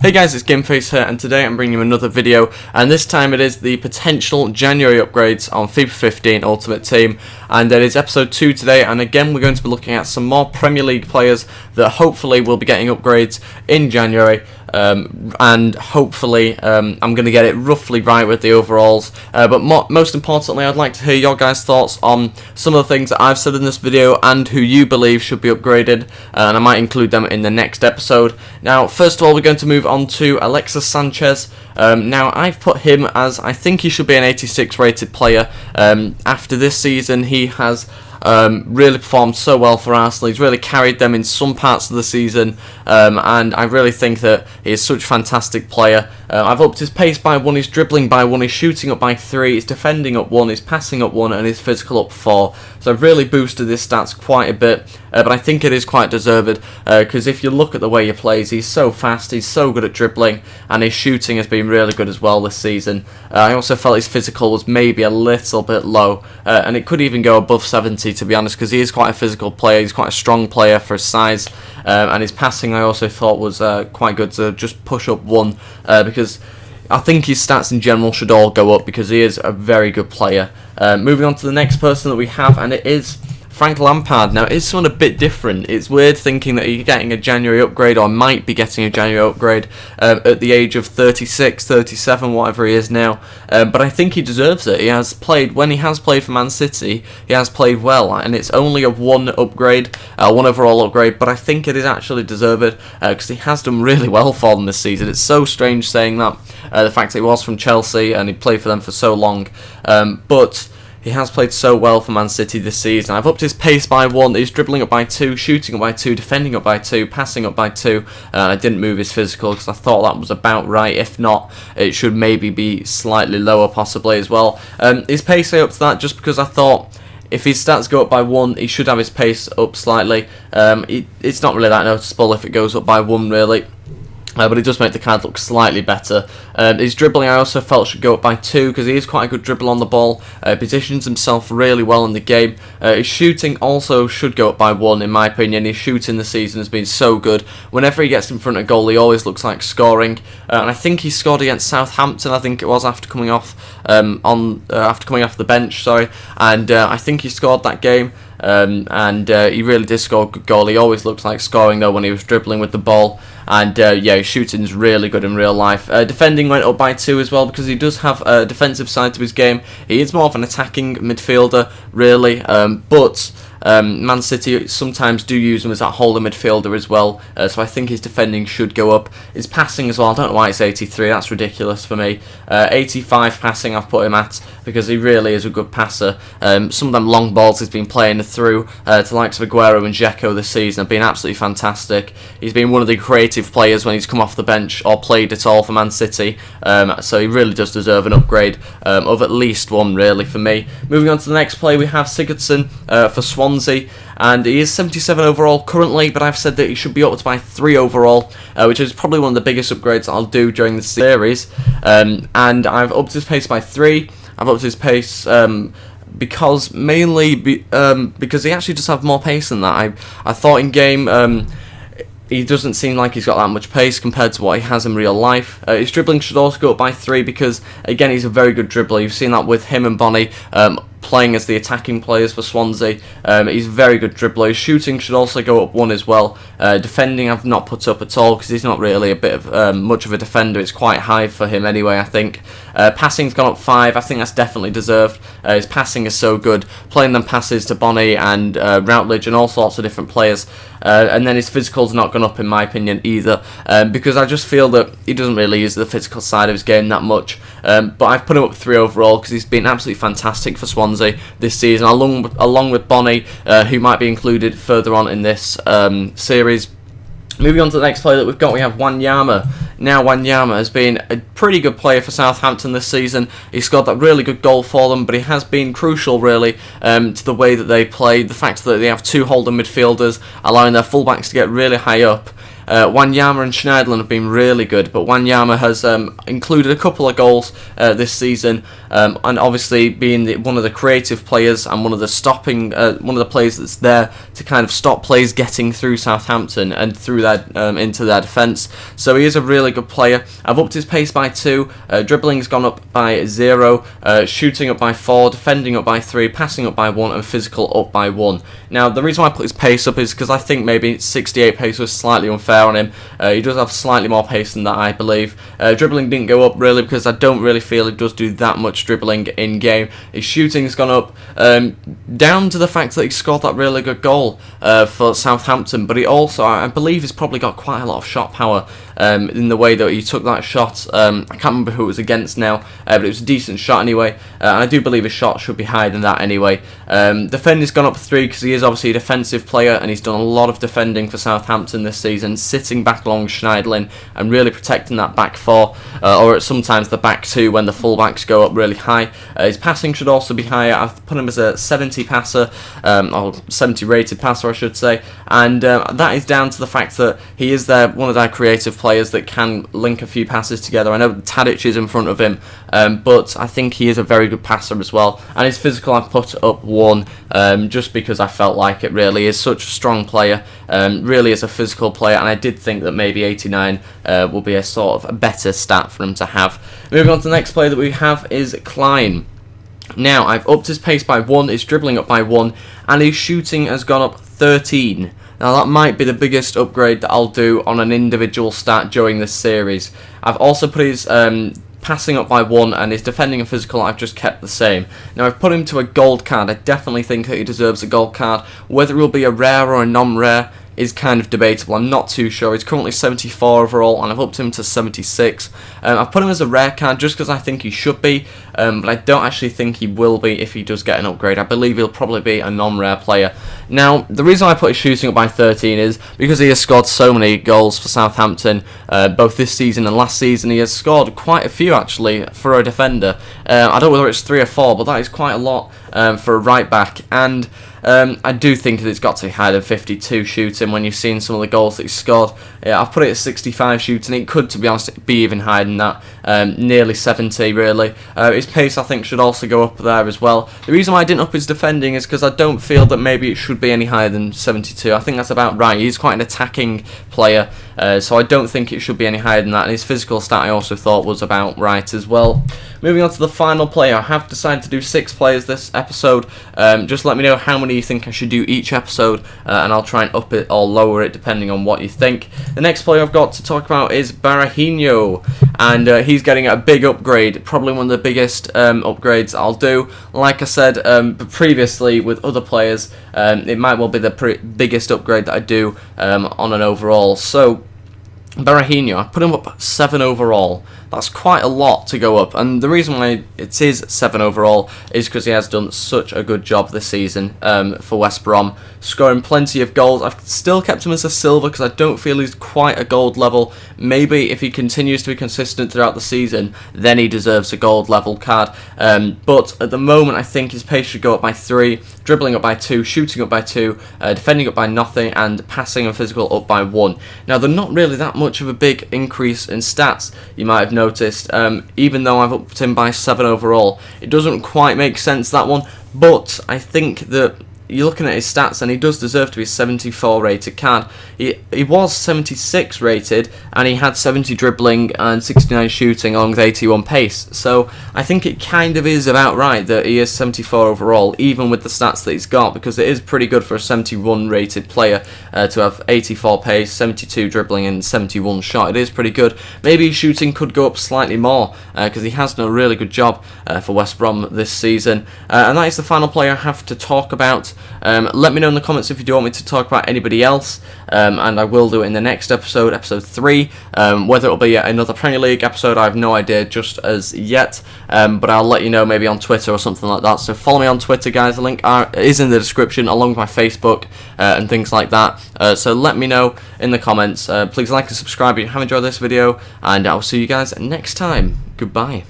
Hey guys, it's GameFace here, and today I'm bringing you another video, and this time it is the potential January upgrades on FIFA 15 Ultimate Team, and it is episode 2 today, and again we're going to be looking at some more Premier League players that hopefully will be getting upgrades in January, and hopefully I'm going to get it roughly right with the overalls, but most importantly I'd like to hear your guys' thoughts on some of the things that I've said in this video and who you believe should be upgraded, and I might include them in the next episode. Now first of all we're going to move on to Alexis Sanchez. Now I've put him as, I think he should be an 86 rated player. After this season he has really performed so well for Arsenal. He's really carried them in some parts of the season, and I really think that he is such a fantastic player. I've upped his pace by 1, his dribbling by 1, his shooting up by 3, his defending up 1, his passing up 1, and his physical up 4. So I've really boosted his stats quite a bit, but I think it is quite deserved, because if you look at the way he plays, he's so fast, he's so good at dribbling, and his shooting has been really good as well this season. I also felt his physical was maybe a little bit low, and it could even go above 70 to be honest, because he is quite a physical player, he's quite a strong player for his size, and his passing I also thought was quite good to just push up 1, because I think his stats in general should all go up because he is a very good player. Moving on to the next person that we have, and it is Frank Lampard. Now, it's something a bit different. It's weird thinking that you're getting a January upgrade, or might be getting a January upgrade, at the age of 36, 37, whatever he is now. But I think he deserves it. He has played, when he has played for Man City, he has played well, and it's only a 1 upgrade, 1 overall upgrade, but I think it is actually deserved, because he has done really well for them this season. It's so strange saying that, the fact that he was from Chelsea, and he played for them for so long, but he has played so well for Man City this season. I've upped his pace by 1, his dribbling up by 2, shooting up by 2, defending up by 2, passing up by 2, and I didn't move his physical because I thought that was about right. If not, it should maybe be slightly lower possibly as well. His pace I upped that just because I thought if his stats go up by 1, he should have his pace up slightly. It's not really that noticeable if it goes up by 1 really. But it does make the card look slightly better. His dribbling I also felt should go up by 2 because he is quite a good dribbler on the ball. Positions himself really well in the game. His shooting also should go up by 1 in my opinion. His shooting this season has been so good. Whenever he gets in front of goal he always looks like scoring. And I think he scored against Southampton, I think it was, after coming off the bench, sorry. And I think he scored that game. He really did score a good goal. He always looks like scoring though when he was dribbling with the ball, and yeah, his shooting's really good in real life. Defending went up by 2 as well because he does have a defensive side to his game. He is more of an attacking midfielder really, but Man City sometimes do use him as that holding midfielder as well, so I think his defending should go up. His passing as well, I don't know why it's 83, that's ridiculous for me. 85 passing I've put him at because he really is a good passer. Some of them long balls he's been playing through to the likes of Aguero and Dzeko this season have been absolutely fantastic. He's been one of the creative players when he's come off the bench or played at all for Man City, so he really does deserve an upgrade of at least 1 really for me. Moving on to the next play, we have Sigurdsson for Swansea, and he is 77 overall currently, but I've said that he should be upped by 3 overall, which is probably one of the biggest upgrades I'll do during the series. And I've upped his pace by 3. I've upped his pace because he actually does have more pace than that. I thought in game he doesn't seem like he's got that much pace compared to what he has in real life. His dribbling should also go up by 3 because, again, he's a very good dribbler. You've seen that with him and Bonny playing as the attacking players for Swansea. He's a very good dribbler. His shooting should also go up 1 as well. Defending I've not put up at all because he's not really a bit of much of a defender. It's quite high for him anyway, I think. Passing's gone up 5. I think that's definitely deserved. His passing is so good. Playing them passes to Bonny and Routledge and all sorts of different players. And then his physical's not gone up in my opinion either, because I just feel that he doesn't really use the physical side of his game that much. But I've put him up 3 overall because he's been absolutely fantastic for Swansea this season, along with Bonny, who might be included further on in this series. Moving on to the next player that we've got, we have Oneyama. Now Oneyama has been a pretty good player for Southampton this season. He scored that really good goal for them, but he has been crucial really to the way that they play. The fact that they have 2 holding midfielders, allowing their fullbacks to get really high up. Oneyama and Schneiderlin have been really good, but Oneyama has included a couple of goals this season, and obviously being one of the creative players and one of the players that's there to kind of stop players getting through Southampton and through their into their defence. So he is a really good player. I've upped his pace by 2, dribbling's gone up by 0, shooting up by 4, defending up by 3, passing up by 1, and physical up by 1. Now the reason why I put his pace up is because I think maybe 68 pace was slightly unfair on him. He does have slightly more pace than that, I believe. Dribbling didn't go up really because I don't really feel he does do that much dribbling in game. His shooting's gone up, down to the fact that he scored that really good goal for Southampton, but he also, I believe, he's probably got quite a lot of shot power in the way that he took that shot. I can't remember who it was against now, but it was a decent shot anyway, and I do believe his shot should be higher than that anyway. Defending's gone up 3 because he is obviously a defensive player, and he's done a lot of defending for Southampton this season, sitting back along Schneiderlin and really protecting that back 4, or sometimes the back 2 when the full-backs go up really high. His passing should also be higher. I've put him as a 70 passer, or 70 rated passer I should say, and that is down to the fact that he is one of their creative players that can link a few passes together. I know Tadic is in front of him, but I think he is a very good passer as well, and his physical I've put up 1, just because I felt like it really is such a strong player, really is a physical player, and I did think that maybe 89 will be a sort of a better stat for him to have. Moving on to the next player that we have is KLEIN. Now I've upped his pace by 1, his dribbling up by 1, and his shooting has gone up 13. Now that might be the biggest upgrade that I'll do on an individual stat during this series. I've also put his passing up by 1, and his defending and physical I've just kept the same. Now I've put him to a gold card. I definitely think that he deserves a gold card. Whether it will be a rare or a non-rare is kind of debatable. I'm not too sure. He's currently 74 overall, and I've upped him to 76. I've put him as a rare card just because I think he should be, but I don't actually think he will be if he does get an upgrade. I believe he'll probably be a non-rare player. Now, the reason I put his shooting up by 13 is because he has scored so many goals for Southampton, both this season and last season. He has scored quite a few, actually, for a defender. I don't know whether it's 3 or 4, but that is quite a lot for a right-back, and I do think that it's got to be higher than 52 shooting when you've seen some of the goals that he's scored. I've put it at 65 shooting. It could, to be honest, be even higher than that, nearly 70 really. His pace I think should also go up there as well. The reason why I didn't up his defending is because I don't feel that maybe it should be any higher than 72. I think that's about right. He's quite an attacking player, so I don't think it should be any higher than that, and his physical stat I also thought was about right as well. Moving on to the final player, I have decided to do 6 players this episode. Just let me know how many you think I should do each episode, and I'll try and up it or lower it depending on what you think. The next player I've got to talk about is Berahino, and he's getting a big upgrade, probably one of the biggest upgrades I'll do. Like I said previously with other players, it might well be the biggest upgrade that I do on an overall. So Berahino, I put him up 7 overall. That's quite a lot to go up, and the reason why it is 7 overall is because he has done such a good job this season for West Brom, scoring plenty of goals. I've still kept him as a silver because I don't feel he's quite a gold level. Maybe if he continues to be consistent throughout the season, then he deserves a gold level card, but at the moment I think his pace should go up by 3, dribbling up by 2, shooting up by 2, defending up by nothing, and passing and physical up by 1. Now they're not really that much of a big increase in stats, you might have noticed, even though I've upped him by 7 overall. It doesn't quite make sense, that one, but I think that you're looking at his stats and he does deserve to be a 74 rated card. He was 76 rated and he had 70 dribbling and 69 shooting along with 81 pace, so I think it kind of is about right that he is 74 overall even with the stats that he's got, because it is pretty good for a 71 rated player to have 84 pace, 72 dribbling and 71 shot. It is pretty good. Maybe his shooting could go up slightly more because he has done a really good job for West Brom this season, and that is the final player I have to talk about. Let me know in the comments if you do want me to talk about anybody else, and I will do it in the next episode, episode 3. Whether it'll be another Premier League episode, I have no idea just as yet, but I'll let you know maybe on Twitter or something like that. So follow me on Twitter, guys. The link is in the description, along with my Facebook and things like that. So let me know in the comments. Please like and subscribe if you have enjoyed this video, and I'll see you guys next time. Goodbye.